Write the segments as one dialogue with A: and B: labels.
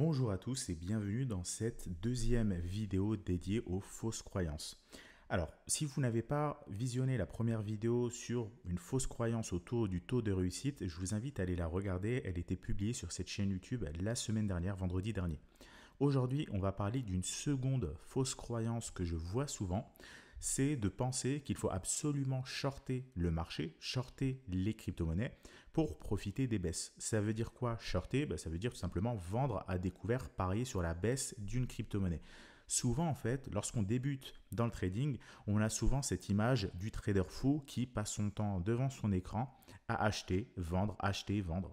A: Bonjour à tous et bienvenue dans cette deuxième vidéo dédiée aux fausses croyances. Alors, si vous n'avez pas visionné la première vidéo sur une fausse croyance autour du taux de réussite, je vous invite à aller la regarder. Elle était publiée sur cette chaîne YouTube la semaine dernière, vendredi dernier. Aujourd'hui, on va parler d'une seconde fausse croyance que je vois souvent, c'est de penser qu'il faut absolument shorter le marché, shorter les crypto-monnaies pour profiter des baisses. Ça veut dire quoi shorter? Ça veut dire tout simplement vendre à découvert, parier sur la baisse d'une crypto-monnaie. Souvent, en fait, lorsqu'on débute dans le trading, on a souvent cette image du trader fou qui passe son temps devant son écran à acheter, vendre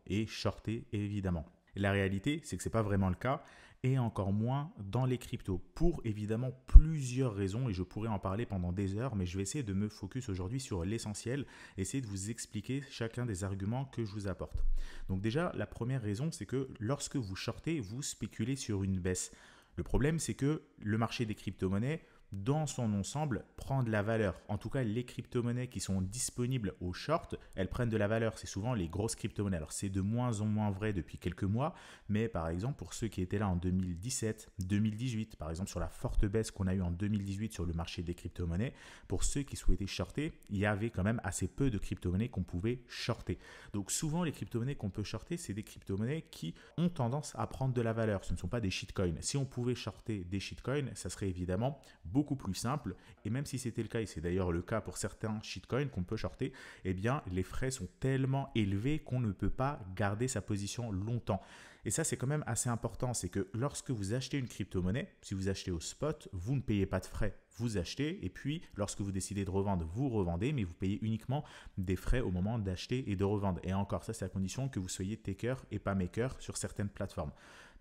A: et shorter évidemment. La réalité, c'est que ce n'est pas vraiment le cas et encore moins dans les cryptos pour évidemment plusieurs raisons et je pourrais en parler pendant des heures, mais je vais essayer de me focus aujourd'hui sur l'essentiel, essayer de vous expliquer chacun des arguments que je vous apporte. Donc déjà, la première raison, c'est que lorsque vous shortez, vous spéculez sur une baisse. Le problème, c'est que le marché des crypto-monnaies, dans son ensemble, prend de la valeur. En tout cas, les crypto-monnaies qui sont disponibles au short, elles prennent de la valeur. C'est souvent les grosses crypto-monnaies. Alors, c'est de moins en moins vrai depuis quelques mois, mais par exemple, pour ceux qui étaient là en 2017, 2018, par exemple, sur la forte baisse qu'on a eue en 2018 sur le marché des crypto-monnaies, pour ceux qui souhaitaient shorter, il y avait quand même assez peu de crypto-monnaies qu'on pouvait shorter. Donc, souvent, les crypto-monnaies qu'on peut shorter, c'est des crypto-monnaies qui ont tendance à prendre de la valeur. Ce ne sont pas des shitcoins. Si on pouvait shorter des shitcoins, ça serait évidemment beaucoup plus simple, et même si c'était le cas, et c'est d'ailleurs le cas pour certains shitcoins qu'on peut shorter, eh bien les frais sont tellement élevés qu'on ne peut pas garder sa position longtemps. Et ça, c'est quand même assez important, c'est que lorsque vous achetez une crypto-monnaie, si vous achetez au spot, vous ne payez pas de frais. Vous achetez et puis lorsque vous décidez de revendre, vous revendez, mais vous payez uniquement des frais au moment d'acheter et de revendre. Et encore, ça, c'est à condition que vous soyez taker et pas maker sur certaines plateformes.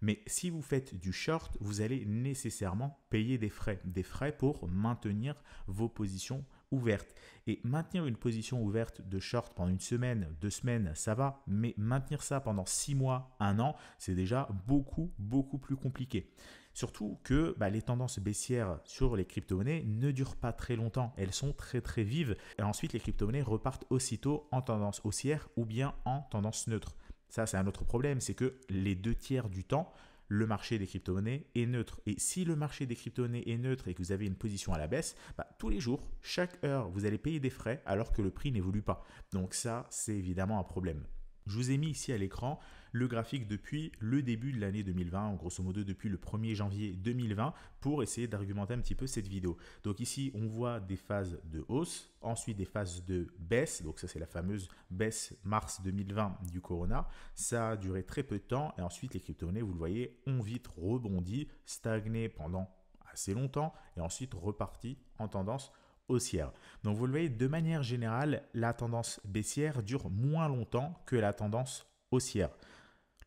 A: Mais si vous faites du short, vous allez nécessairement payer des frais pour maintenir vos positions ouvertes. Et maintenir une position ouverte de short pendant une semaine, 2 semaines, ça va, mais maintenir ça pendant 6 mois, 1 an, c'est déjà beaucoup plus compliqué. Surtout que les tendances baissières sur les crypto-monnaies ne durent pas très longtemps. Elles sont très vives. Et ensuite, les crypto-monnaies repartent aussitôt en tendance haussière ou bien en tendance neutre. Ça, c'est un autre problème, c'est que les 2 tiers du temps, le marché des crypto-monnaies est neutre. Et si le marché des crypto-monnaies est neutre et que vous avez une position à la baisse, tous les jours, chaque heure, vous allez payer des frais alors que le prix n'évolue pas. Donc ça, c'est évidemment un problème. Je vous ai mis ici à l'écran le graphique depuis le début de l'année 2020, grosso modo depuis le 1er janvier 2020, pour essayer d'argumenter un petit peu cette vidéo. Donc ici, on voit des phases de hausse, ensuite des phases de baisse. Donc ça, c'est la fameuse baisse mars 2020 du Corona. Ça a duré très peu de temps et ensuite, les crypto-monnaies, vous le voyez, ont vite rebondi, stagné pendant assez longtemps et ensuite reparti en tendance haussière. Donc vous le voyez, de manière générale, la tendance baissière dure moins longtemps que la tendance haussière.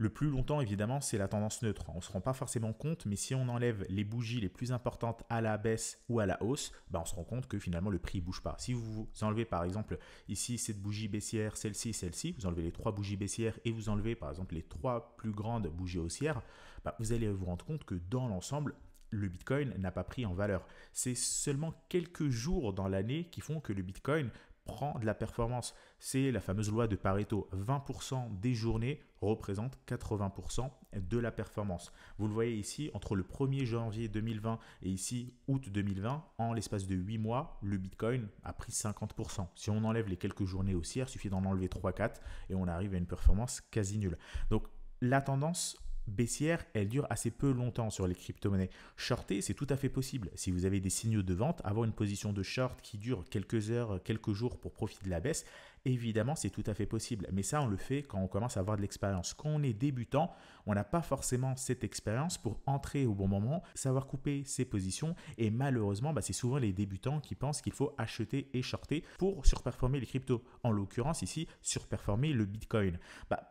A: Le plus longtemps, évidemment, c'est la tendance neutre. On ne se rend pas forcément compte, mais si on enlève les bougies les plus importantes à la baisse ou à la hausse, on se rend compte que finalement le prix ne bouge pas. Si vous enlevez par exemple ici cette bougie baissière, celle-ci, vous enlevez les 3 bougies baissières et vous enlevez par exemple les 3 plus grandes bougies haussières, vous allez vous rendre compte que dans l'ensemble, le Bitcoin n'a pas pris en valeur. C'est seulement quelques jours dans l'année qui font que le Bitcoin prend de la performance. C'est la fameuse loi de Pareto. 20% des journées représentent 80% de la performance. Vous le voyez ici, entre le 1er janvier 2020 et ici août 2020, en l'espace de 8 mois, le Bitcoin a pris 50%. Si on enlève les quelques journées haussières, il suffit d'en enlever 3-4 et on arrive à une performance quasi nulle. Donc la tendance baissière, elle dure assez peu longtemps sur les crypto-monnaies. Shorter, c'est tout à fait possible. Si vous avez des signaux de vente, avoir une position de short qui dure quelques heures, quelques jours pour profiter de la baisse, évidemment, c'est tout à fait possible. Mais ça, on le fait quand on commence à avoir de l'expérience. Quand on est débutant, on n'a pas forcément cette expérience pour entrer au bon moment, savoir couper ses positions. Et malheureusement, c'est souvent les débutants qui pensent qu'il faut acheter et shorter pour surperformer les cryptos. En l'occurrence, ici, surperformer le Bitcoin.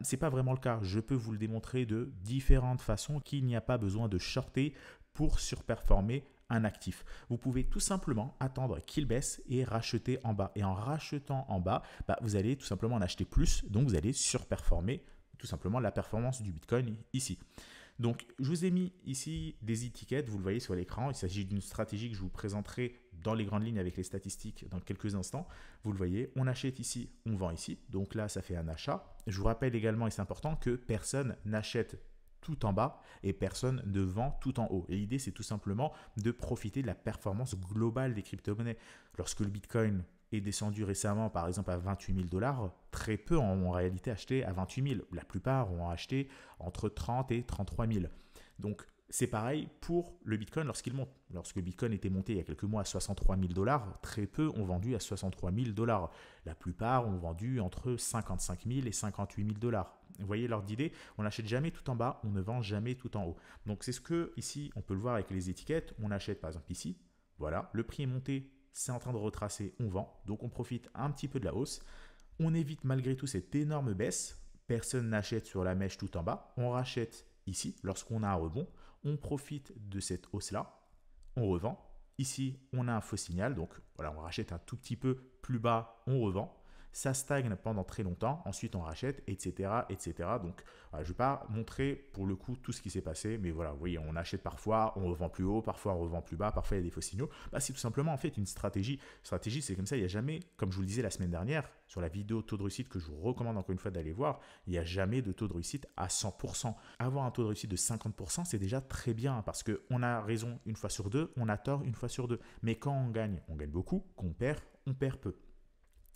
A: Ce n'est pas vraiment le cas. Je peux vous le démontrer de différentes façons qu'il n'y a pas besoin de shorter pour surperformer un actif. Vous pouvez tout simplement attendre qu'il baisse et racheter en bas. Et en rachetant en bas, vous allez tout simplement en acheter plus. Donc, vous allez surperformer tout simplement la performance du Bitcoin ici. Donc, je vous ai mis ici des étiquettes, vous le voyez sur l'écran. Il s'agit d'une stratégie que je vous présenterai dans les grandes lignes avec les statistiques dans quelques instants. Vous le voyez, on achète ici, on vend ici. Donc là, ça fait un achat. Je vous rappelle également, et c'est important, que personne n'achète tout en bas et personne ne vend tout en haut. Et l'idée, c'est tout simplement de profiter de la performance globale des crypto-monnaies. Lorsque le Bitcoin est descendu récemment, par exemple, à 28 000 dollars, très peu ont en réalité acheté à 28 000. La plupart ont acheté entre 30 et 33 000. Donc, c'est pareil pour le Bitcoin lorsqu'il monte. Lorsque le Bitcoin était monté il y a quelques mois à 63 000 dollars, très peu ont vendu à 63 000 dollars. La plupart ont vendu entre 55 000 et 58 000 dollars. Vous voyez l'ordre d'idée, on n'achète jamais tout en bas, on ne vend jamais tout en haut. Donc c'est ce que ici, on peut le voir avec les étiquettes. On achète par exemple ici, voilà, le prix est monté, c'est en train de retracer, on vend. Donc on profite un petit peu de la hausse. On évite malgré tout cette énorme baisse. Personne n'achète sur la mèche tout en bas. On rachète ici lorsqu'on a un rebond. On profite de cette hausse-là, on revend. Ici, on a un faux signal, donc voilà, on rachète un tout petit peu plus bas, on revend. Ça stagne pendant très longtemps, ensuite on rachète, etc. etc. Donc, voilà, je ne vais pas montrer pour le coup tout ce qui s'est passé, mais voilà, vous voyez, on achète parfois, on revend plus haut, parfois on revend plus bas, parfois il y a des faux signaux. Bah, c'est tout simplement en fait une stratégie. Stratégie, c'est comme ça, il n'y a jamais, comme je vous le disais la semaine dernière, sur la vidéo taux de réussite que je vous recommande encore une fois d'aller voir, il n'y a jamais de taux de réussite à 100%. Avoir un taux de réussite de 50%, c'est déjà très bien parce qu'on a raison une fois sur deux, on a tort une fois sur deux. Mais quand on gagne beaucoup, qu'on perd, on perd peu.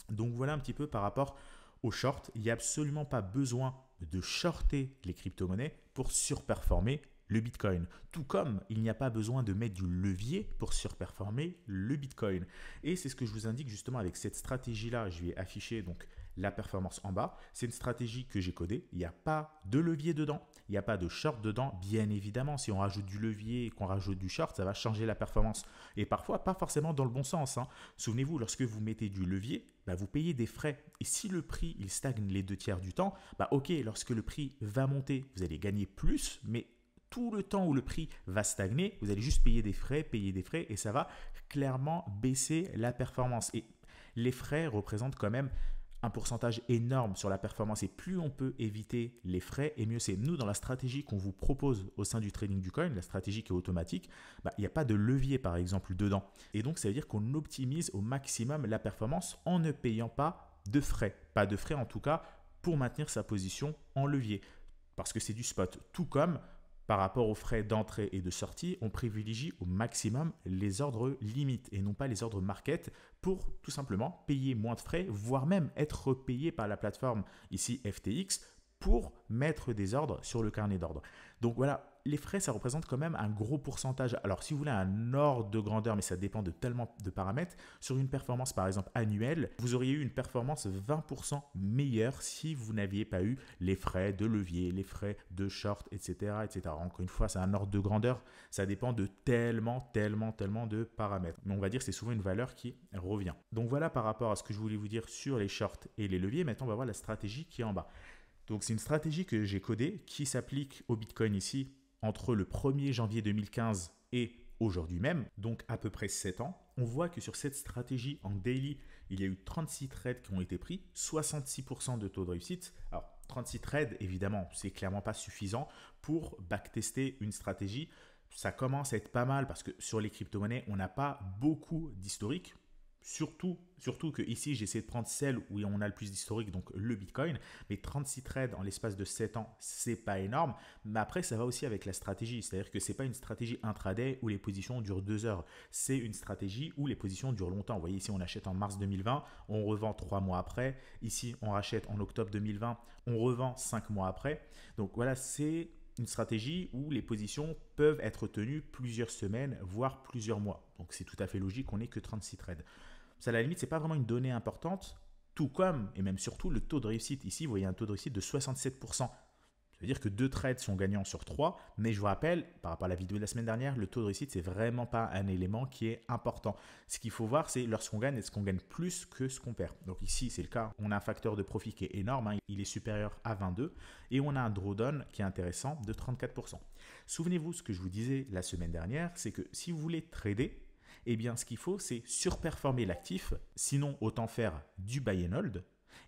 A: Donc voilà un petit peu par rapport au short. Il n'y a absolument pas besoin de shorter les crypto-monnaies pour surperformer le Bitcoin. Tout comme il n'y a pas besoin de mettre du levier pour surperformer le Bitcoin. Et c'est ce que je vous indique justement avec cette stratégie-là. Je vais afficher donc la performance en bas. C'est une stratégie que j'ai codée. Il n'y a pas de levier dedans. Il n'y a pas de short dedans. Bien évidemment, si on rajoute du levier et qu'on rajoute du short, ça va changer la performance. Et parfois, pas forcément dans le bon sens. Souvenez-vous, lorsque vous mettez du levier, vous payez des frais. Et si le prix il stagne les 2/3 du temps, ok, lorsque le prix va monter, vous allez gagner plus, mais tout le temps où le prix va stagner, vous allez juste payer des frais, et ça va clairement baisser la performance. Et les frais représentent quand même un pourcentage énorme sur la performance et plus on peut éviter les frais et mieux c'est. Nous, dans la stratégie qu'on vous propose au sein du trading du coin, la stratégie qui est automatique, il n'y a pas de levier par exemple dedans. Et donc ça veut dire qu'on optimise au maximum la performance en ne payant pas de frais. Pas de frais en tout cas pour maintenir sa position en levier parce que c'est du spot. Tout comme par rapport aux frais d'entrée et de sortie, on privilégie au maximum les ordres limites et non pas les ordres market pour tout simplement payer moins de frais, voire même être payé par la plateforme ici FTX pour mettre des ordres sur le carnet d'ordre. Donc voilà, les frais, ça représente quand même un gros pourcentage. Alors si vous voulez un ordre de grandeur, mais ça dépend de tellement de paramètres, sur une performance par exemple annuelle, vous auriez eu une performance 20% meilleure si vous n'aviez pas eu les frais de levier, les frais de short, etc. etc. Encore une fois, c'est un ordre de grandeur, ça dépend de tellement de paramètres. Mais on va dire que c'est souvent une valeur qui revient. Donc voilà par rapport à ce que je voulais vous dire sur les shorts et les leviers. Maintenant, on va voir la stratégie qui est en bas. Donc c'est une stratégie que j'ai codée qui s'applique au Bitcoin ici entre le 1er janvier 2015 et aujourd'hui même, donc à peu près 7 ans. On voit que sur cette stratégie en daily, il y a eu 36 trades qui ont été pris, 66% de taux de réussite. Alors 36 trades, évidemment, c'est clairement pas suffisant pour backtester une stratégie. Ça commence à être pas mal parce que sur les crypto-monnaies, on n'a pas beaucoup d'historique. Surtout que ici, j'essaie de prendre celle où on a le plus d'historique, donc le Bitcoin. Mais 36 trades en l'espace de 7 ans, c'est pas énorme. Mais après, ça va aussi avec la stratégie. C'est-à-dire que ce n'est pas une stratégie intraday où les positions durent 2 heures. C'est une stratégie où les positions durent longtemps. Vous voyez, ici, on achète en mars 2020, on revend 3 mois après. Ici, on rachète en octobre 2020, on revend 5 mois après. Donc voilà, c'est une stratégie où les positions peuvent être tenues plusieurs semaines, voire plusieurs mois. Donc c'est tout à fait logique qu'on n'ait que 36 trades. Ça, à la limite, ce n'est pas vraiment une donnée importante, tout comme, et même surtout, le taux de réussite. Ici, vous voyez un taux de réussite de 67%. Ça veut dire que 2 trades sont gagnants sur 3, mais je vous rappelle, par rapport à la vidéo de la semaine dernière, le taux de réussite, ce n'est vraiment pas un élément qui est important. Ce qu'il faut voir, c'est lorsqu'on gagne, est-ce qu'on gagne plus que ce qu'on perd. Donc ici, c'est le cas. On a un facteur de profit qui est énorme, il est supérieur à 22, et on a un drawdown qui est intéressant de 34%. Souvenez-vous, ce que je vous disais la semaine dernière, c'est que si vous voulez trader, eh bien, ce qu'il faut, c'est surperformer l'actif, sinon autant faire du buy and hold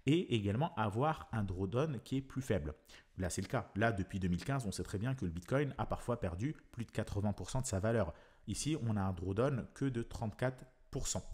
A: et également avoir un drawdown qui est plus faible. Là, c'est le cas. Là, depuis 2015, on sait très bien que le Bitcoin a parfois perdu plus de 80% de sa valeur. Ici, on a un drawdown que de 34%.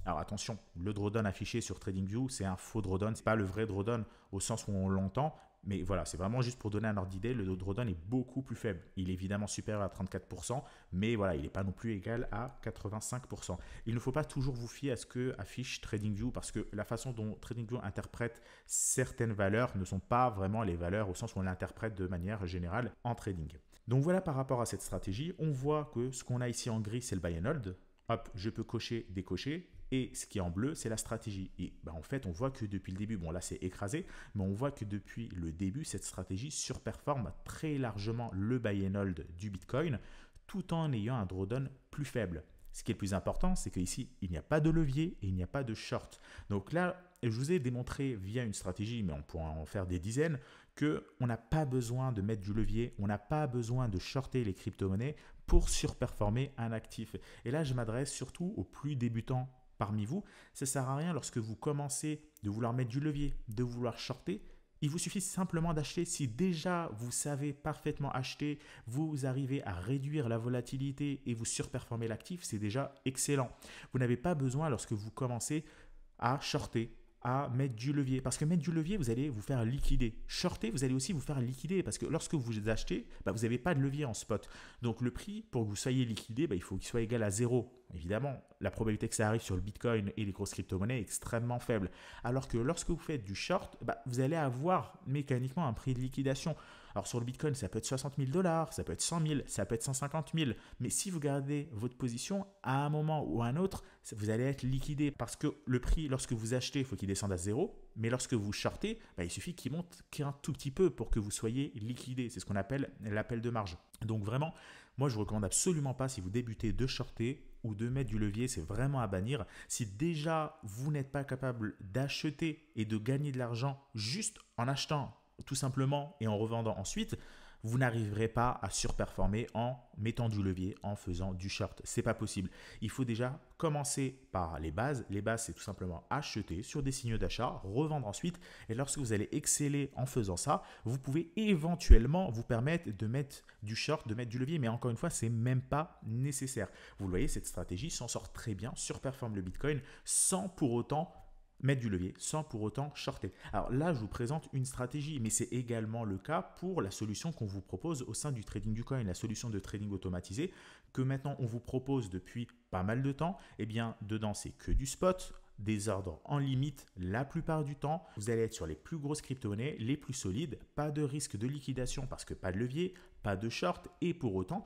A: Alors attention, le drawdown affiché sur TradingView, c'est un faux drawdown, ce n'est pas le vrai drawdown au sens où on l'entend. Mais voilà, c'est vraiment juste pour donner un ordre d'idée, le drawdown est beaucoup plus faible. Il est évidemment supérieur à 34%, mais voilà, il n'est pas non plus égal à 85%. Il ne faut pas toujours vous fier à ce que affiche TradingView parce que la façon dont TradingView interprète certaines valeurs ne sont pas vraiment les valeurs au sens où on l'interprète de manière générale en trading. Donc voilà par rapport à cette stratégie, on voit que ce qu'on a ici en gris, c'est le buy and hold. Hop, je peux cocher, décocher. Et ce qui est en bleu, c'est la stratégie. Et en fait, on voit que depuis le début, bon là c'est écrasé, mais on voit que depuis le début, cette stratégie surperforme très largement le buy and hold du Bitcoin, tout en ayant un drawdown plus faible. Ce qui est le plus important, c'est qu'ici, il n'y a pas de levier et il n'y a pas de short. Donc là, je vous ai démontré via une stratégie, mais on pourra en faire des dizaines, qu'on n'a pas besoin de mettre du levier, on n'a pas besoin de shorter les crypto-monnaies pour surperformer un actif. Et là, je m'adresse surtout aux plus débutants parmi vous. Ça ne sert à rien lorsque vous commencez de vouloir mettre du levier, de vouloir shorter. Il vous suffit simplement d'acheter. Si déjà vous savez parfaitement acheter, vous arrivez à réduire la volatilité et vous surperformez l'actif, c'est déjà excellent. Vous n'avez pas besoin lorsque vous commencez à shorter, à mettre du levier. Parce que mettre du levier, vous allez vous faire liquider. Shorter, vous allez aussi vous faire liquider. Parce que lorsque vous achetez, vous n'avez pas de levier en spot. Donc le prix, pour que vous soyez liquidé, il faut qu'il soit égal à 0. Évidemment, la probabilité que ça arrive sur le Bitcoin et les grosses crypto-monnaies est extrêmement faible. Alors que lorsque vous faites du short, vous allez avoir mécaniquement un prix de liquidation. Alors sur le Bitcoin, ça peut être 60 000 $, ça peut être 100 000, ça peut être 150 000. Mais si vous gardez votre position, à un moment ou à un autre, vous allez être liquidé. Parce que le prix, lorsque vous achetez, il faut qu'il descende à 0. Mais lorsque vous shortez, il suffit qu'il monte qu'un tout petit peu pour que vous soyez liquidé. C'est ce qu'on appelle l'appel de marge. Donc vraiment, moi je ne recommande absolument pas si vous débutez de shorter ou de mettre du levier, c'est vraiment à bannir. Si déjà vous n'êtes pas capable d'acheter et de gagner de l'argent juste en achetant tout simplement et en revendant ensuite, vous n'arriverez pas à surperformer en mettant du levier, en faisant du short. C'est pas possible. Il faut déjà commencer par les bases. Les bases, c'est tout simplement acheter sur des signaux d'achat, revendre ensuite. Et lorsque vous allez exceller en faisant ça, vous pouvez éventuellement vous permettre de mettre du short, de mettre du levier. Mais encore une fois, c'est même pas nécessaire. Vous le voyez, cette stratégie s'en sort très bien, surperforme le Bitcoin sans pour autant mettre du levier sans pour autant shorter. Alors là, je vous présente une stratégie, mais c'est également le cas pour la solution qu'on vous propose au sein du trading du coin, la solution de trading automatisé que maintenant on vous propose depuis pas mal de temps. Eh bien, dedans, c'est que du spot, des ordres en limite la plupart du temps. Vous allez être sur les plus grosses crypto-monnaies, les plus solides, pas de risque de liquidation parce que pas de levier, pas de short et pour autant,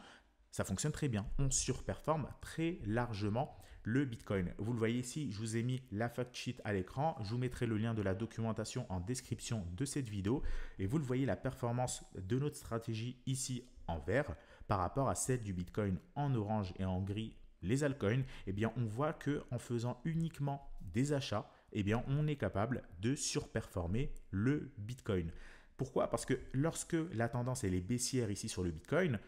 A: ça fonctionne très bien. On surperforme très largement le Bitcoin. Vous le voyez ici, je vous ai mis la fact sheet à l'écran. Je vous mettrai le lien de la documentation en description de cette vidéo. Et vous le voyez, la performance de notre stratégie ici en vert par rapport à celle du Bitcoin en orange et en gris, les altcoins. Eh bien, on voit qu'en faisant uniquement des achats, eh bien, on est capable de surperformer le Bitcoin. Pourquoi? Parce que lorsque la tendance elle est baissière ici sur le Bitcoin,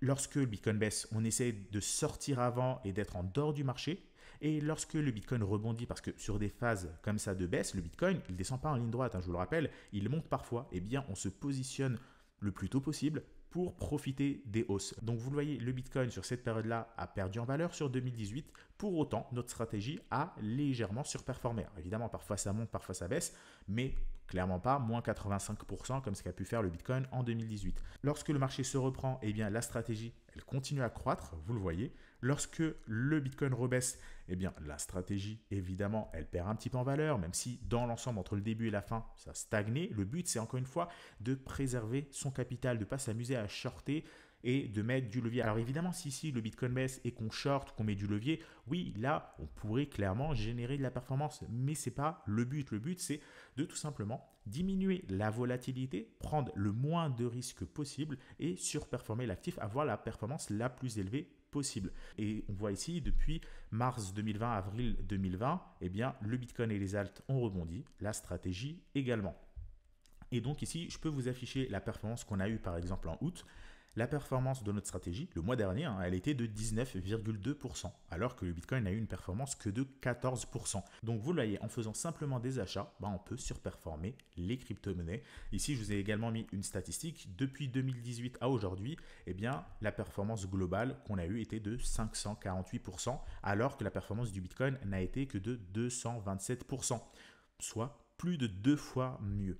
A: lorsque le Bitcoin baisse, on essaie de sortir avant et d'être en dehors du marché. Et lorsque le Bitcoin rebondit, parce que sur des phases comme ça de baisse, le Bitcoin, il ne descend pas en ligne droite, je vous le rappelle, il monte parfois. Eh bien, on se positionne le plus tôt possible pour profiter des hausses. Donc, vous le voyez, le Bitcoin sur cette période-là a perdu en valeur sur 2018. Pour autant, notre stratégie a légèrement surperformé. Alors, évidemment, parfois ça monte, parfois ça baisse, mais clairement pas moins 85% comme ce qu'a pu faire le Bitcoin en 2018. Lorsque le marché se reprend, eh bien, la stratégie, elle continue à croître, vous le voyez. Lorsque le Bitcoin rebaisse, eh bien, la stratégie, évidemment, elle perd un petit peu en valeur, même si dans l'ensemble, entre le début et la fin, ça stagnait. Le but, c'est encore une fois de préserver son capital, de ne pas s'amuser à shorter et de mettre du levier. Alors évidemment, si ici le Bitcoin baisse et qu'on short, qu'on met du levier, oui, là, on pourrait clairement générer de la performance, mais ce n'est pas le but. Le but, c'est de tout simplement diminuer la volatilité, prendre le moins de risques possible et surperformer l'actif, avoir la performance la plus élevée possible. Et on voit ici, depuis mars 2020, avril 2020, eh bien, le Bitcoin et les alts ont rebondi, la stratégie également. Et donc ici, je peux vous afficher la performance qu'on a eue par exemple en août. La performance de notre stratégie, le mois dernier, elle était de 19,2%, alors que le Bitcoin n'a eu une performance que de 14%. Donc vous le voyez, en faisant simplement des achats, on peut surperformer les crypto-monnaies. Ici, je vous ai également mis une statistique. Depuis 2018 à aujourd'hui, eh bien, la performance globale qu'on a eue était de 548%, alors que la performance du Bitcoin n'a été que de 227%, soit plus de 2 fois mieux.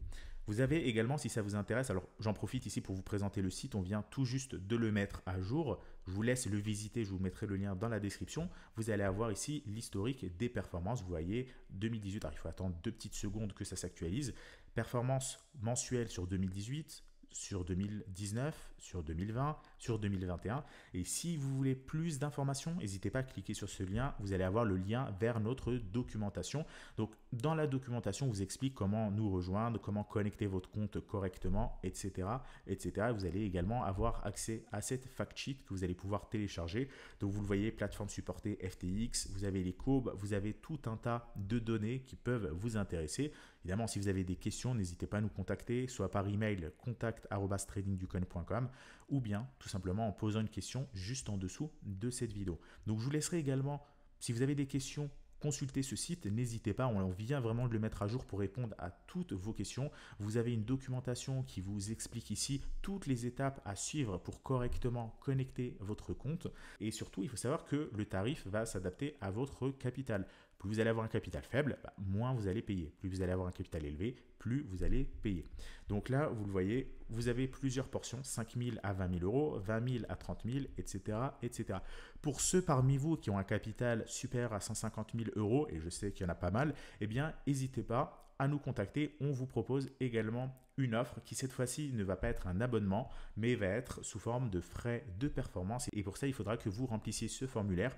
A: Vous avez également, si ça vous intéresse, alors j'en profite ici pour vous présenter le site, on vient tout juste de le mettre à jour. Je vous laisse le visiter, je vous mettrai le lien dans la description. Vous allez avoir ici l'historique des performances. Vous voyez, 2018, alors il faut attendre 2 petites secondes que ça s'actualise. Performance mensuelle sur 2018, sur 2019, sur 2020, sur 2021. Et si vous voulez plus d'informations, n'hésitez pas à cliquer sur ce lien. Vous allez avoir le lien vers notre documentation. Donc, dans la documentation, on vous explique comment nous rejoindre, comment connecter votre compte correctement, etc., etc. Vous allez également avoir accès à cette fact sheet que vous allez pouvoir télécharger. Donc, vous le voyez, plateforme supportée FTX, vous avez les courbes, vous avez tout un tas de données qui peuvent vous intéresser. Évidemment, si vous avez des questions, n'hésitez pas à nous contacter, soit par email contact@tradingducoin.com ou bien tout simplement en posant une question juste en dessous de cette vidéo. Donc, je vous laisserai également, si vous avez des questions, consulter ce site, n'hésitez pas, on vient vraiment de le mettre à jour pour répondre à toutes vos questions. Vous avez une documentation qui vous explique ici toutes les étapes à suivre pour correctement connecter votre compte. Et surtout, il faut savoir que le tarif va s'adapter à votre capital. Plus vous allez avoir un capital faible, moins vous allez payer. Plus vous allez avoir un capital élevé, plus vous allez payer. Donc là, vous le voyez, vous avez plusieurs portions, 5 000 à 20 000 euros, 20 000 à 30 000, etc., etc. Pour ceux parmi vous qui ont un capital supérieur à 150 000 euros, et je sais qu'il y en a pas mal, eh bien, n'hésitez pas à nous contacter. On vous propose également une offre qui cette fois-ci ne va pas être un abonnement, mais va être sous forme de frais de performance. Et pour ça, il faudra que vous remplissiez ce formulaire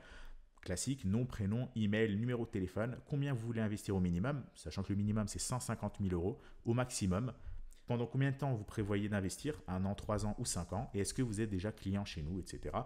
A: classique, nom, prénom, email, numéro de téléphone, combien vous voulez investir au minimum, sachant que le minimum c'est 150 000 euros, au maximum, pendant combien de temps vous prévoyez d'investir, 1 an, 3 ans ou 5 ans, et est-ce que vous êtes déjà client chez nous, etc.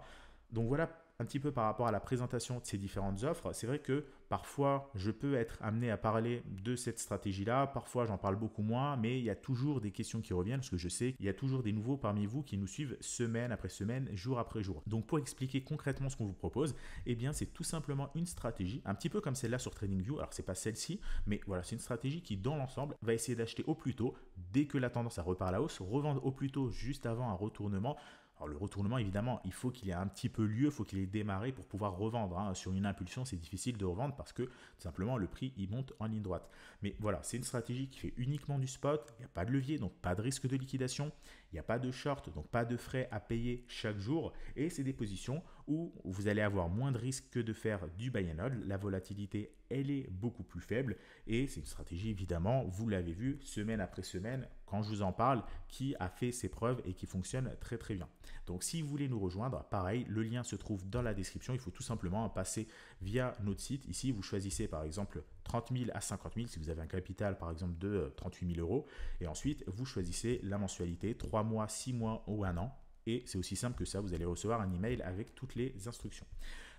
A: Donc voilà un petit peu par rapport à la présentation de ces différentes offres. C'est vrai que parfois, je peux être amené à parler de cette stratégie-là. Parfois, j'en parle beaucoup moins, mais il y a toujours des questions qui reviennent parce que je sais qu'il y a toujours des nouveaux parmi vous qui nous suivent semaine après semaine, jour après jour. Donc, pour expliquer concrètement ce qu'on vous propose, eh bien, c'est tout simplement une stratégie, un petit peu comme celle-là sur TradingView. Alors, ce n'est pas celle-ci, mais voilà, c'est une stratégie qui, dans l'ensemble, va essayer d'acheter au plus tôt dès que la tendance repart à la hausse, revendre au plus tôt juste avant un retournement. Alors le retournement, évidemment, il faut qu'il ait un petit peu lieu, il faut qu'il ait démarré pour pouvoir revendre. Sur une impulsion, c'est difficile de revendre parce que tout simplement le prix il monte en ligne droite. Mais voilà, c'est une stratégie qui fait uniquement du spot, il n'y a pas de levier, donc pas de risque de liquidation, il n'y a pas de short, donc pas de frais à payer chaque jour. Et c'est des positions où vous allez avoir moins de risques que de faire du buy and hold. La volatilité, elle est beaucoup plus faible et c'est une stratégie, évidemment, vous l'avez vu, semaine après semaine, quand je vous en parle, qui a fait ses preuves et qui fonctionne très très bien. Donc si vous voulez nous rejoindre, pareil, le lien se trouve dans la description. Il faut tout simplement passer via notre site. Ici, vous choisissez par exemple 30 000 à 50 000 si vous avez un capital par exemple de 38 000 euros. Et ensuite, vous choisissez la mensualité, 3 mois, 6 mois ou 1 an. Et c'est aussi simple que ça, vous allez recevoir un email avec toutes les instructions.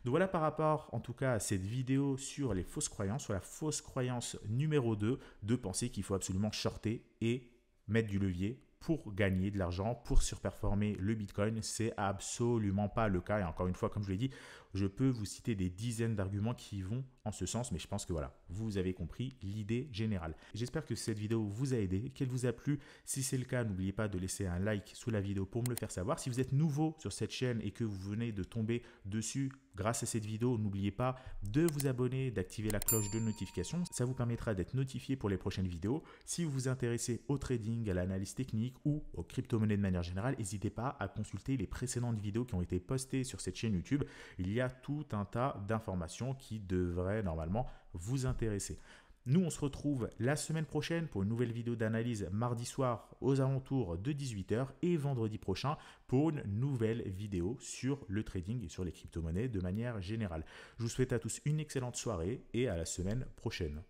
A: Donc voilà par rapport en tout cas à cette vidéo sur les fausses croyances, sur la fausse croyance numéro 2, de penser qu'il faut absolument shorter et mettre du levier pour gagner de l'argent, pour surperformer le Bitcoin. C'est absolument pas le cas. Et encore une fois, comme je l'ai dit, je peux vous citer des dizaines d'arguments qui vont en ce sens, mais je pense que voilà, vous avez compris l'idée générale. J'espère que cette vidéo vous a aidé, qu'elle vous a plu. Si c'est le cas, n'oubliez pas de laisser un like sous la vidéo pour me le faire savoir. Si vous êtes nouveau sur cette chaîne et que vous venez de tomber dessus grâce à cette vidéo, n'oubliez pas de vous abonner, d'activer la cloche de notification. Ça vous permettra d'être notifié pour les prochaines vidéos. Si vous vous intéressez au trading, à l'analyse technique ou aux crypto-monnaies de manière générale, n'hésitez pas à consulter les précédentes vidéos qui ont été postées sur cette chaîne YouTube. Il y a tout un tas d'informations qui devraient normalement vous intéresser. Nous, on se retrouve la semaine prochaine pour une nouvelle vidéo d'analyse mardi soir aux alentours de 18 h et vendredi prochain pour une nouvelle vidéo sur le trading et sur les crypto-monnaies de manière générale. Je vous souhaite à tous une excellente soirée et à la semaine prochaine.